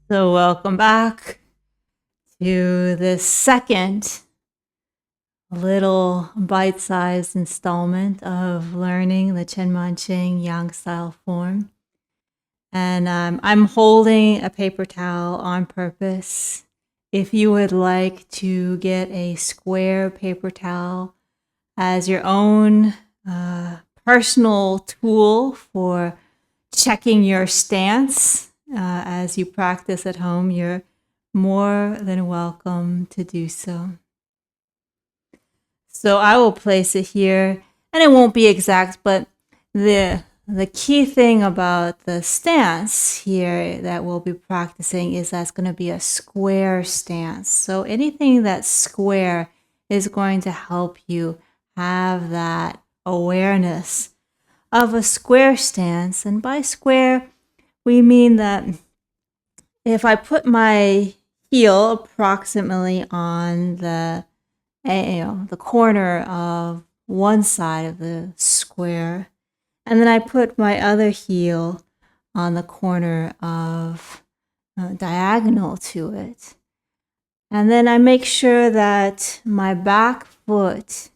So, welcome back to this second little bite sized installment of learning the Chen Manqing Yang style form. And I'm holding a paper towel on purpose. If you would like to get a square paper towel as your own personal tool for checking your stance as you practice at home, you're more than welcome to do so. So I will place it here, and it won't be exact, but the key thing about the stance here that we'll be practicing is that's going to be a square stance. So anything that's square is going to help you have that awareness of a square stance. And by square, we mean that if I put my heel approximately on the corner of one side of the square, and then I put my other heel on the corner of diagonal to it, and then I make sure that my back foot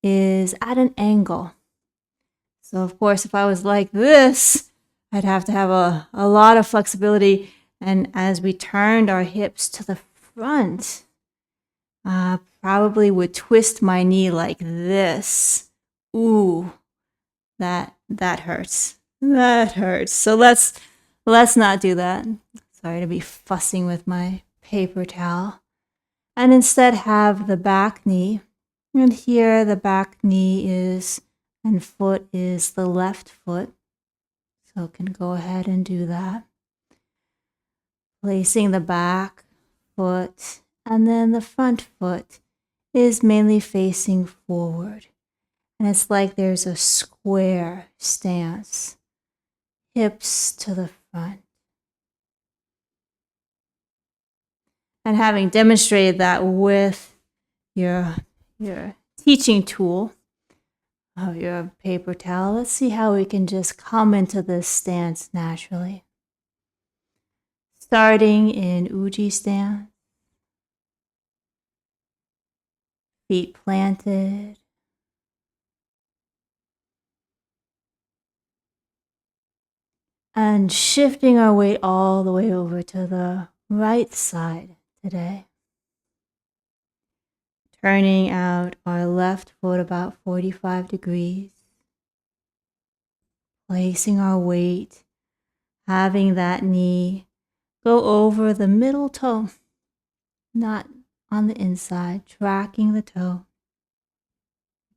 is at an angle. So of course, if I was like this, I'd have to have a lot of flexibility. And as we turned our hips to the front, probably would twist my knee like this. Ooh, that hurts. That hurts. So let's not do that. Sorry to be fussing with my paper towel. And instead have the back knee. And here the back knee is and foot is the left foot. So can go ahead and do that. Placing the back foot and then the front foot is mainly facing forward. And it's like there's a square stance. Hips to the front. And having demonstrated that with your teaching tool of your paper towel, let's see how we can just come into this stance naturally. Starting in Uji stance. Feet planted. And shifting our weight all the way over to the right side today. Turning out our left foot about 45 degrees. Placing our weight, having that knee go over the middle toe, not on the inside, tracking the toe,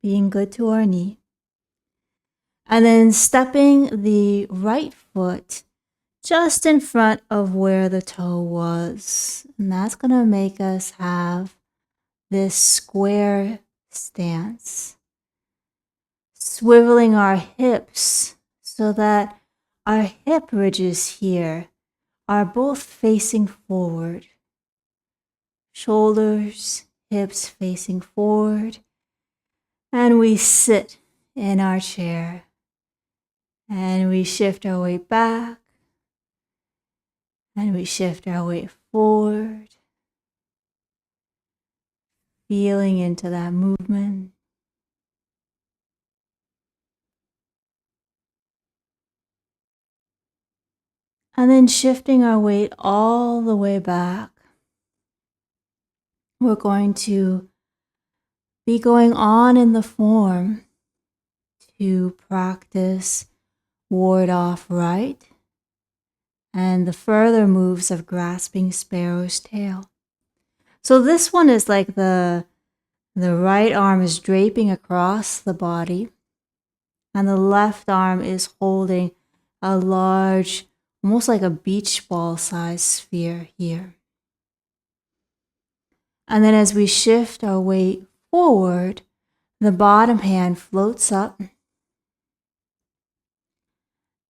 being good to our knee. And then stepping the right foot just in front of where the toe was. And that's going to make us have this square stance. Swiveling our hips so that our hip ridges here are both facing forward. Shoulders, hips facing forward. And we sit in our chair. And we shift our weight back. And we shift our weight forward. Feeling into that movement. And then shifting our weight all the way back. We're going to be going on in the form to practice ward off right and the further moves of grasping sparrow's tail. So this one is like the right arm is draping across the body and the left arm is holding a large, almost like a beach ball size sphere here. And then as we shift our weight forward, the bottom hand floats up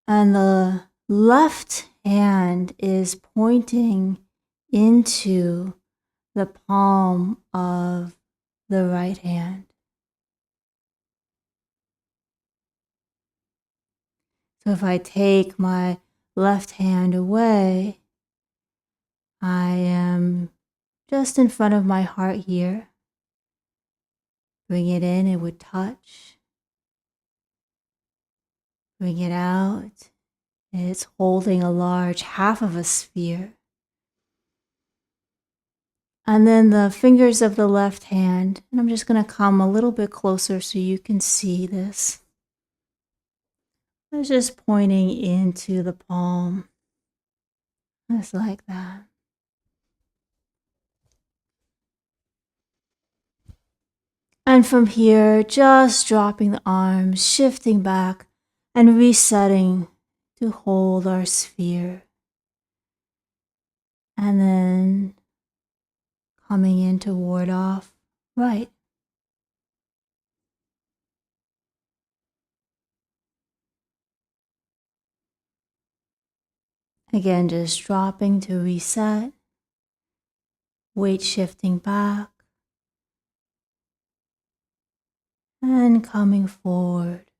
and the left hand is pointing into the palm of the right hand. So if I take my left hand away, I am just in front of my heart here. Bring it in, it would touch. Bring it out. It's holding a large half of a sphere. And then the fingers of the left hand, and I'm just going to come a little bit closer so you can see this. It's just pointing into the palm, just like that. And from here, just dropping the arms, shifting back and resetting to hold our sphere. And then coming in to ward off right. Again, just dropping to reset, weight shifting back, and coming forward.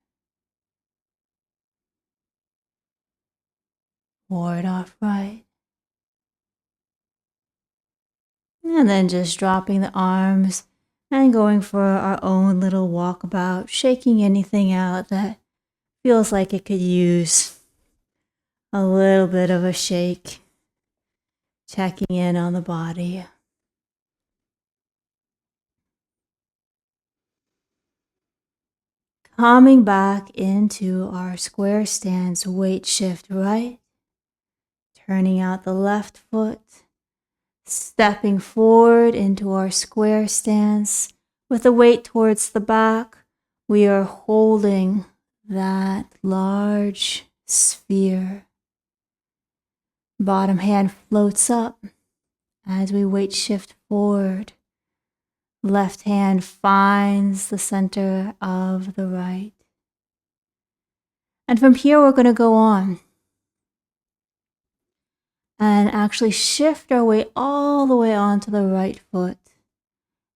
Ward off right. And then just dropping the arms and going for our own little walkabout, shaking anything out that feels like it could use a little bit of a shake. Checking in on the body. Coming back into our square stance, weight shift right. Turning out the left foot. Stepping forward into our square stance with the weight towards the back. We are holding that large sphere. Bottom hand floats up as we weight shift forward. Left hand finds the center of the right. And from here, we're going to go on and actually shift our weight all the way onto the right foot.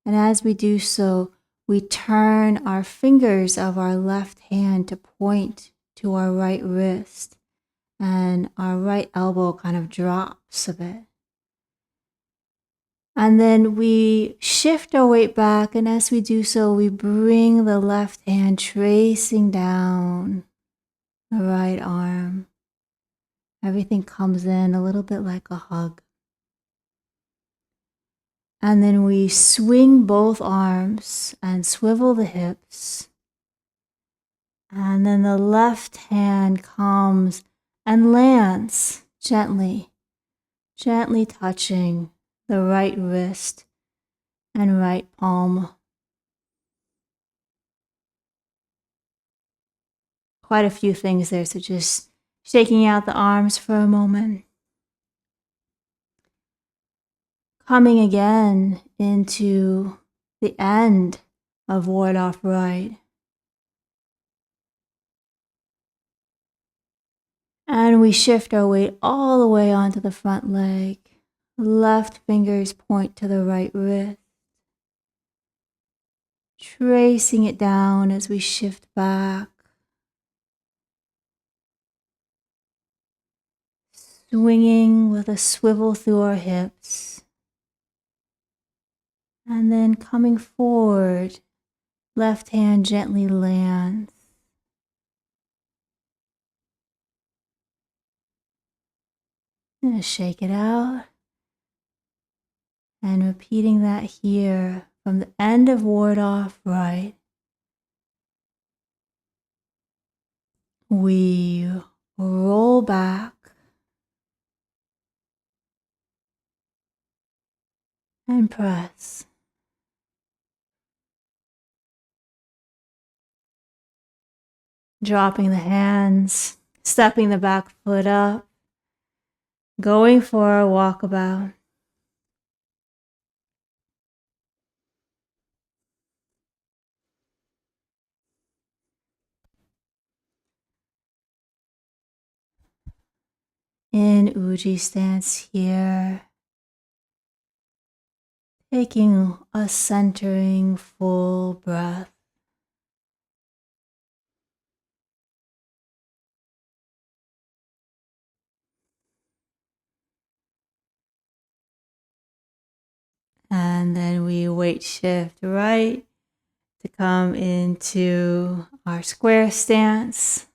And as we do so, we turn our fingers of our left hand to point to our right wrist, and our right elbow kind of drops a bit. And then we shift our weight back, and as we do so, we bring the left hand tracing down the right arm. Everything comes in a little bit like a hug. And then we swing both arms and swivel the hips. And then the left hand comes and lands gently, gently touching the right wrist and right palm. Quite a few things there, so just shaking out the arms for a moment. Coming again into the end of ward off right. And we shift our weight all the way onto the front leg. Left fingers point to the right wrist. Tracing it down as we shift back. Swinging with a swivel through our hips. And then coming forward, left hand gently lands. And shake it out. And repeating that here from the end of ward off right. We roll back and press. Dropping the hands, stepping the back foot up, going for a walkabout. In Ujjayi stance here, taking a centering full breath. And then we weight shift right to come into our square stance,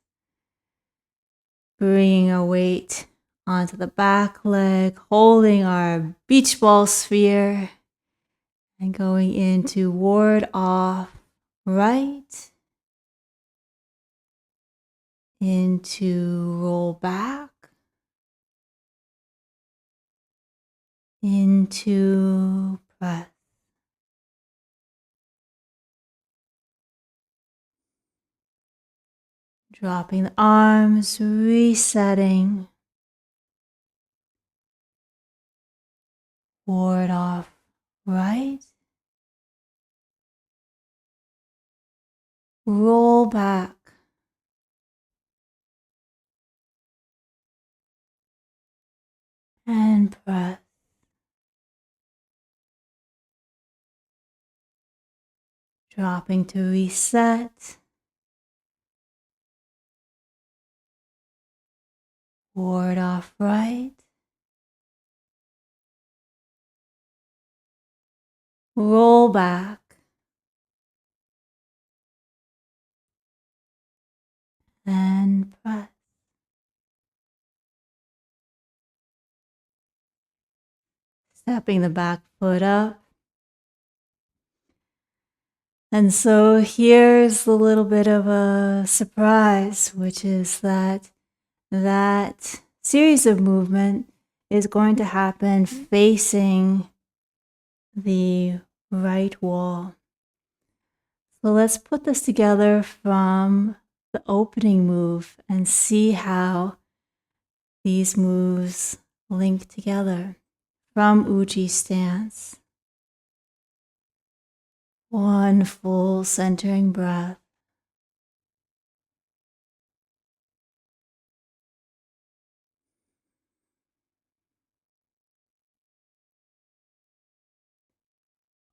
bringing our weight onto the back leg, holding our beach ball sphere, and going into ward off right, into roll back, into press. Dropping the arms, resetting, ward off right, roll back, and press. Dropping to reset, ward off right, roll back, and press. Stepping the back foot up. And so here's a little bit of a surprise, which is that series of movement is going to happen facing the right wall. So let's put this together from the opening move and see how these moves link together from Ujjayi stance. One full centering breath.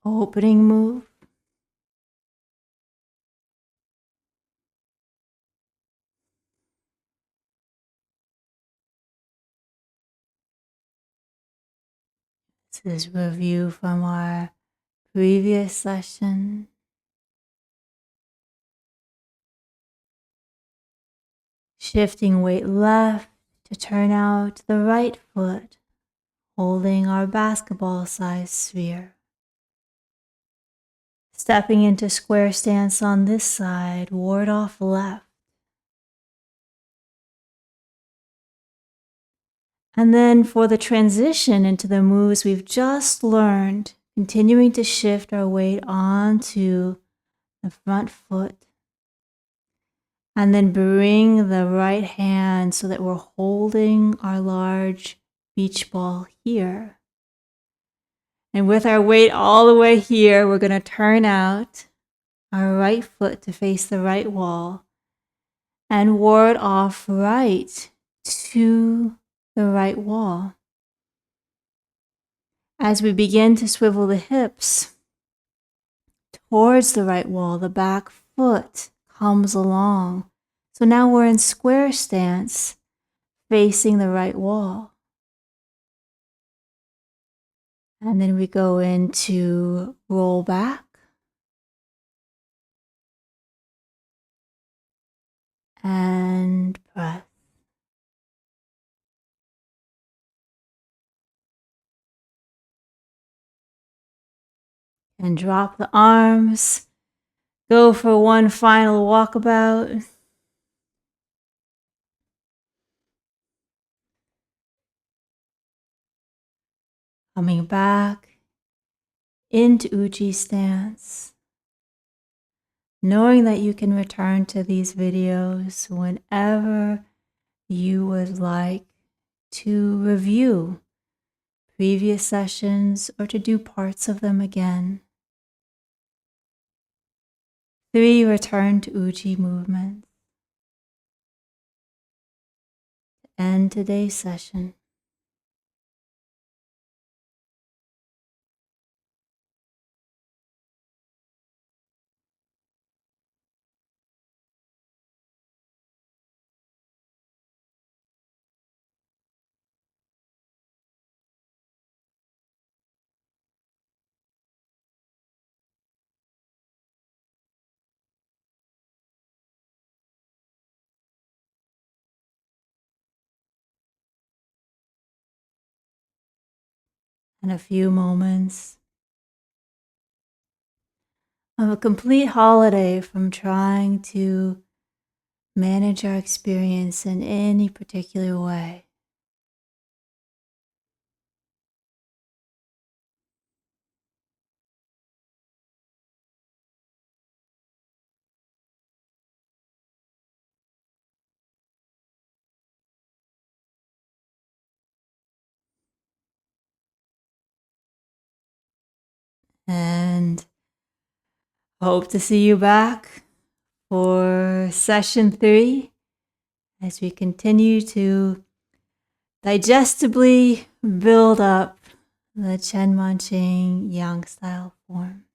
Opening move. This is review from our previous session. Shifting weight left to turn out the right foot, holding our basketball-sized sphere. Stepping into square stance on this side, ward off left. And then for the transition into the moves we've just learned, continuing to shift our weight onto the front foot. And then bring the right hand so that we're holding our large beach ball here. And with our weight all the way here, we're going to turn out our right foot to face the right wall and ward off right to the right wall. As we begin to swivel the hips towards the right wall, the back foot comes along. So now we're in square stance facing the right wall. And then we go into roll back and press. And drop the arms. Go for one final walkabout. Coming back into Ujjayi stance. Knowing that you can return to these videos whenever you would like to review previous sessions or to do parts of them again. 3 return to Ujjayi movements. To end today's session. and a few moments of a complete holiday from trying to manage our experience in any particular way. And hope to see you back for session 3 as we continue to digestibly build up the Chen Manqing Yang style form.